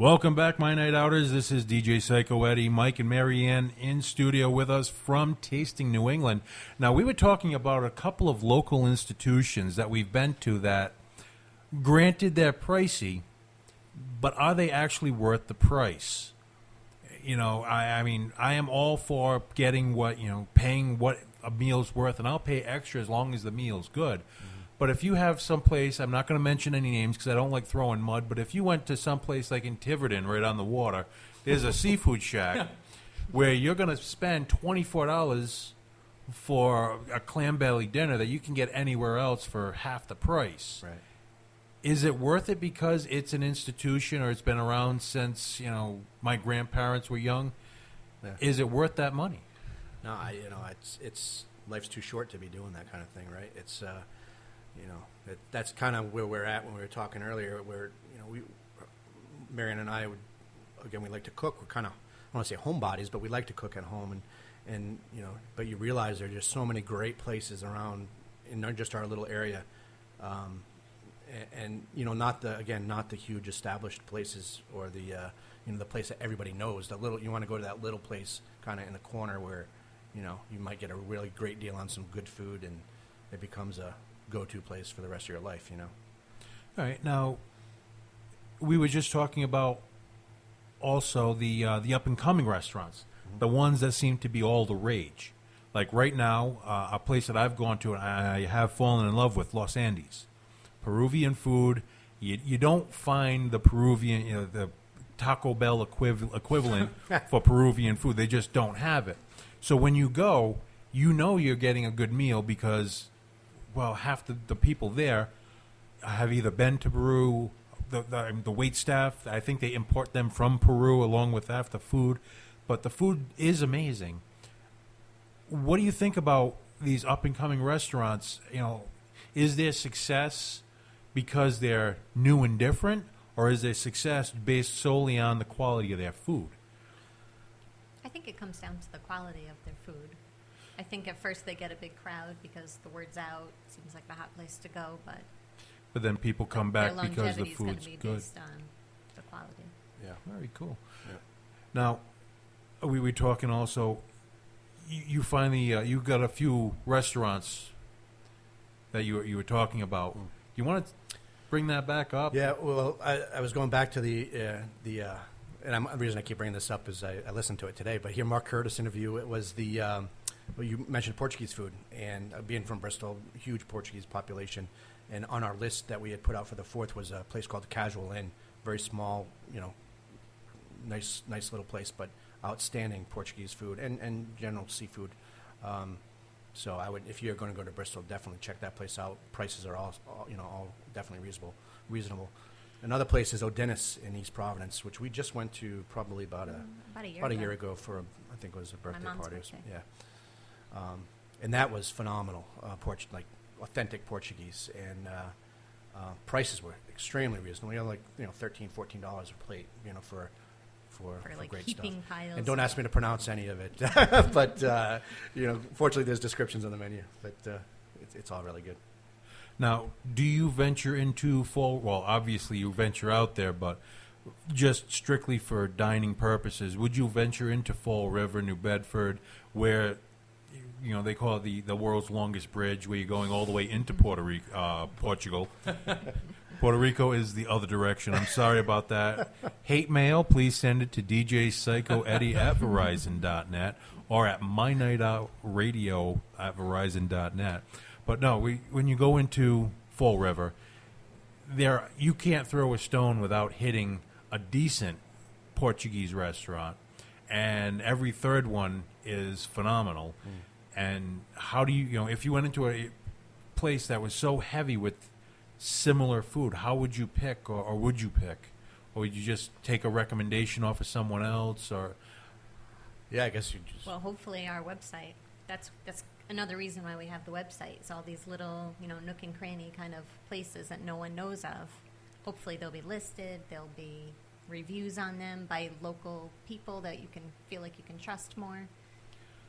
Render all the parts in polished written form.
Welcome back, my night outers. This is DJ Psycho Eddie, Mike and Marianne in studio with us from Tasting New England. Now, we were talking about a couple of local institutions that we've been to that, granted, they're pricey, but are they actually worth the price? You know, I mean, I am all for getting paying what a meal's worth, and I'll pay extra as long as the meal's good. But if you have someplace, I'm not going to mention any names because I don't like throwing mud, but if you went to someplace like in Tiverton, right on the water, there's a seafood shack where you're going to spend $24 for a clam belly dinner that you can get anywhere else for half the price. Right. Is it worth it because it's an institution or it's been around since, my grandparents were young? Yeah. Is it worth that money? No, it's life's too short to be doing that kind of thing, right? It's that's kind of where we're at when we were talking earlier. Where Marianne and I we like to cook. We're kind of, I don't want to say homebodies, but we like to cook at home, and but you realize there are just so many great places around in not just our little area, and not the huge established places or the place that everybody knows. You want to go to that little place kind of in the corner where you might get a really great deal on some good food, and it becomes a go-to place for the rest of your life, All right. Now, we were just talking about also the up-and-coming restaurants, the ones that seem to be all the rage. Like right now, a place that I've gone to and I have fallen in love with, Los Andes. Peruvian food. You don't find the Peruvian, the Taco Bell equivalent for Peruvian food. They just don't have it. So when you go, you're getting a good meal because, well, half the people there have either been to Peru, the wait staff, I think they import them from Peru along with half the food, but the food is amazing. What do you think about these up-and-coming restaurants? Is their success because they're new and different, or is their success based solely on the quality of their food? I think it comes down to the quality of their food. I think at first they get a big crowd because the word's out. It seems like the hot place to go, but then people come back because the food's food's be good. Based on the quality. Yeah, very cool. Yeah. Now, we were talking also. You finally you got a few restaurants that you were talking about. You want to bring that back up? Yeah. Well, I was going back to the and the reason I keep bringing this up is I listened to it today. But here, Mark Curtis interview. It was well, you mentioned Portuguese food, and being from Bristol, huge Portuguese population. And on our list that we had put out for the 4th was a place called the Casual Inn, very small, nice little place, but outstanding Portuguese food and general seafood. So I would, if you're going to go to Bristol, definitely check that place out. Prices are all definitely reasonable. Another place is Odenis in East Providence, which we just went to probably about a year ago for I think it was a birthday party. Birthday. Yeah. And that was phenomenal, like authentic Portuguese, and prices were extremely reasonable. $13, $14 a plate, for like great heaping stuff. piles. And don't ask me to pronounce any of it, but fortunately there's descriptions on the menu. But it's all really good. Now, do you venture into well, obviously you venture out there, but just strictly for dining purposes, would you venture into Fall River, New Bedford, where they call it the world's longest bridge, where you're going all the way into Portugal. Puerto Rico is the other direction. I'm sorry about that. Hate mail, please send it to DJ Psycho Eddie at Verizon.net or at MyNightOut Radio at Verizon.net. But no, when you go into Fall River, you can't throw a stone without hitting a decent Portuguese restaurant, and every third one is phenomenal. And how do you, if you went into a place that was so heavy with similar food, how would you pick, or would you pick? Or would you just take a recommendation off of someone else? Or yeah, I guess you just... Well, hopefully our website, that's another reason why we have the website. It's all these little, nook and cranny kind of places that no one knows of. Hopefully they'll be listed. There'll be reviews on them by local people that you can feel like you can trust more,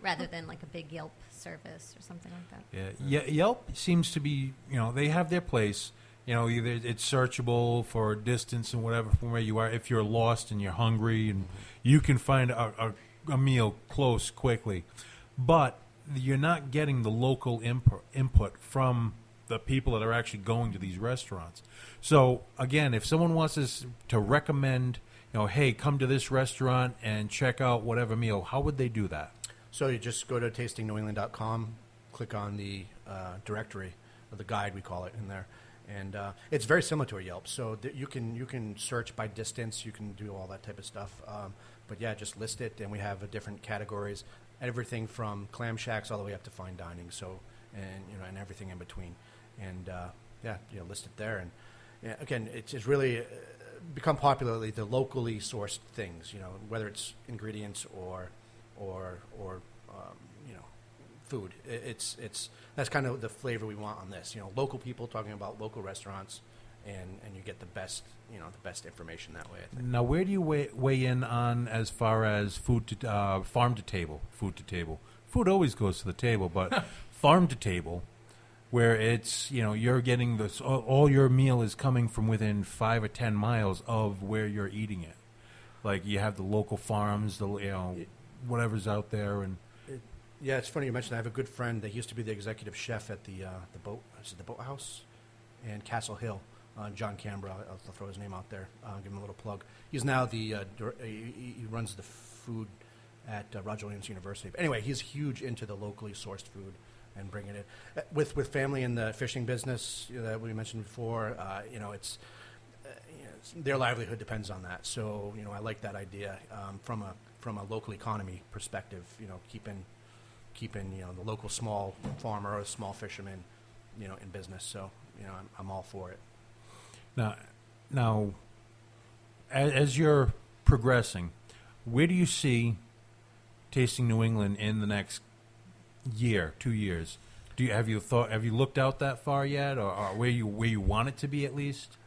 rather than like a big Yelp service or something like that. Yeah, Yelp seems to be, they have their place. either it's searchable for distance and whatever from where you are. If you're lost and you're hungry, and you can find a meal close quickly, but you're not getting the local input from the people that are actually going to these restaurants. So again, if someone wants us to recommend, hey, come to this restaurant and check out whatever meal, how would they do that? So you just go to tastingNewEngland.com, click on the directory, or the guide we call it in there, and it's very similar to a Yelp. So you can search by distance, you can do all that type of stuff. But yeah, just list it, and we have different categories, everything from clam shacks all the way up to fine dining. So and everything in between, and list it there. And again, it's really become popular, the locally sourced things. Whether it's ingredients or food. It's that's kind of the flavor we want on this. Local people talking about local restaurants, and you get the best information that way, I think. Now, where do you weigh in on as far as food to farm to table, food to table? Food always goes to the table, but farm to table, where it's you're getting this, all your meal is coming from within 5 or 10 miles of where you're eating it. Like you have the local farms, whatever's out there, and. Yeah, it's funny you mentioned that. I have a good friend that used to be the executive chef at the Boathouse in Castle Hill. John Canberra. I'll throw his name out there. Give him a little plug. He's now he runs the food at Roger Williams University. But anyway, he's huge into the locally sourced food and bringing it with family in the fishing business that we mentioned before. It's their livelihood depends on that. So I like that idea from a local economy perspective. Keeping the local small farmer or small fisherman, in business. So, I'm all for it. Now, as you're progressing, where do you see Tasting New England in the next year, 2 years? Have you looked out that far yet, or where you want it to be at least?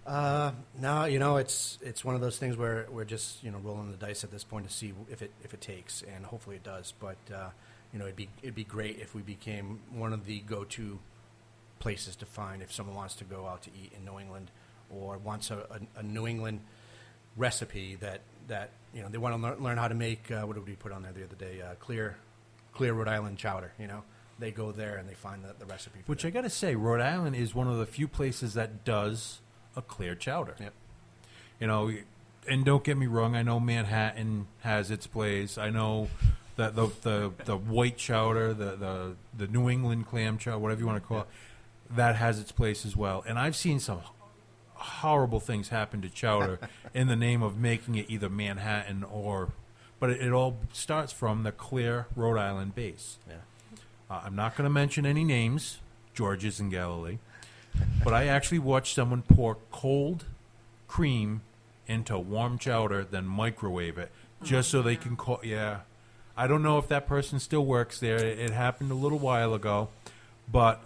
No, it's one of those things where we're just rolling the dice at this point to see if it takes, and hopefully it does. But it'd be great if we became one of the go-to places to find if someone wants to go out to eat in New England or wants a New England recipe that they want to learn how to make. What did we put on there the other day? Clear Rhode Island chowder. They go there and they find the recipe. Which I got to say, Rhode Island is one of the few places that does a clear chowder. Yep. And don't get me wrong, I know Manhattan has its place. I know that the white chowder, the New England clam chowder, whatever you want to call it, that has its place as well. And I've seen some horrible things happen to chowder in the name of making it either Manhattan but it all starts from the clear Rhode Island base. Yeah. I'm not going to mention any names, George's and Galilee, but I actually watched someone pour cold cream into warm chowder, then microwave it, just so they can call. Yeah, I don't know if that person still works there. It happened a little while ago, but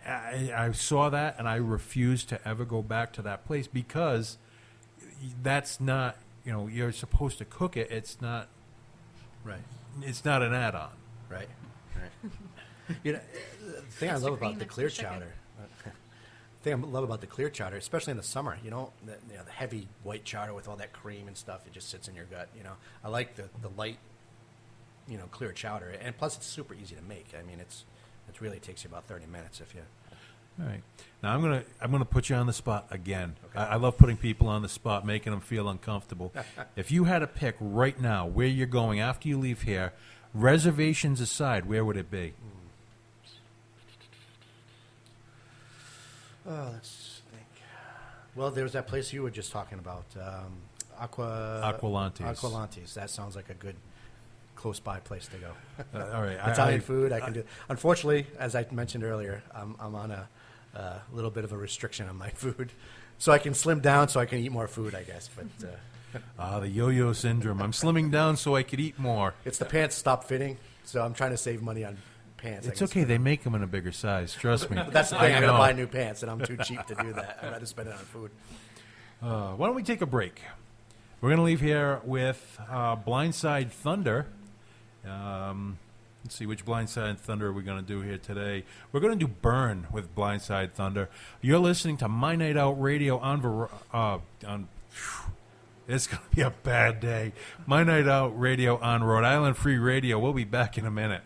I saw that and I refused to ever go back to that place because that's not. You're supposed to cook it. It's not. Right. It's not an add-on. Right. The thing I love about the clear chowder. Especially in the summer, the heavy white chowder with all that cream and stuff, it just sits in your gut. I like the light, clear chowder, and plus it's super easy to make. I mean, it really takes you about 30 minutes if you. All right. Now I'm gonna put you on the spot again. Okay. I love putting people on the spot, making them feel uncomfortable. If you had to pick right now where you're going after you leave here, reservations aside, where would it be? Let's think. Well, there's that place you were just talking about, Aqualantes. Aqualantes. That sounds like a good close by place to go. All right. Italian food, I can do. Unfortunately, as I mentioned earlier, I'm on a little bit of a restriction on my food, so I can slim down so I can eat more food, I guess. But the yo-yo syndrome. I'm slimming down so I could eat more. It's the pants stop fitting, so I'm trying to save money on pants. It's okay. They make them in a bigger size. Trust me. But that's the thing. I'm going to buy new pants, and I'm too cheap to do that. I'd rather spend it on food. Why don't we take a break? We're going to leave here with Blindside Thunder. Let's see, which Blindside Thunder are we going to do here today? We're going to do Burn with Blindside Thunder. You're listening to My Night Out Radio it's going to be a bad day. My Night Out Radio on Rhode Island Free Radio. We'll be back in a minute.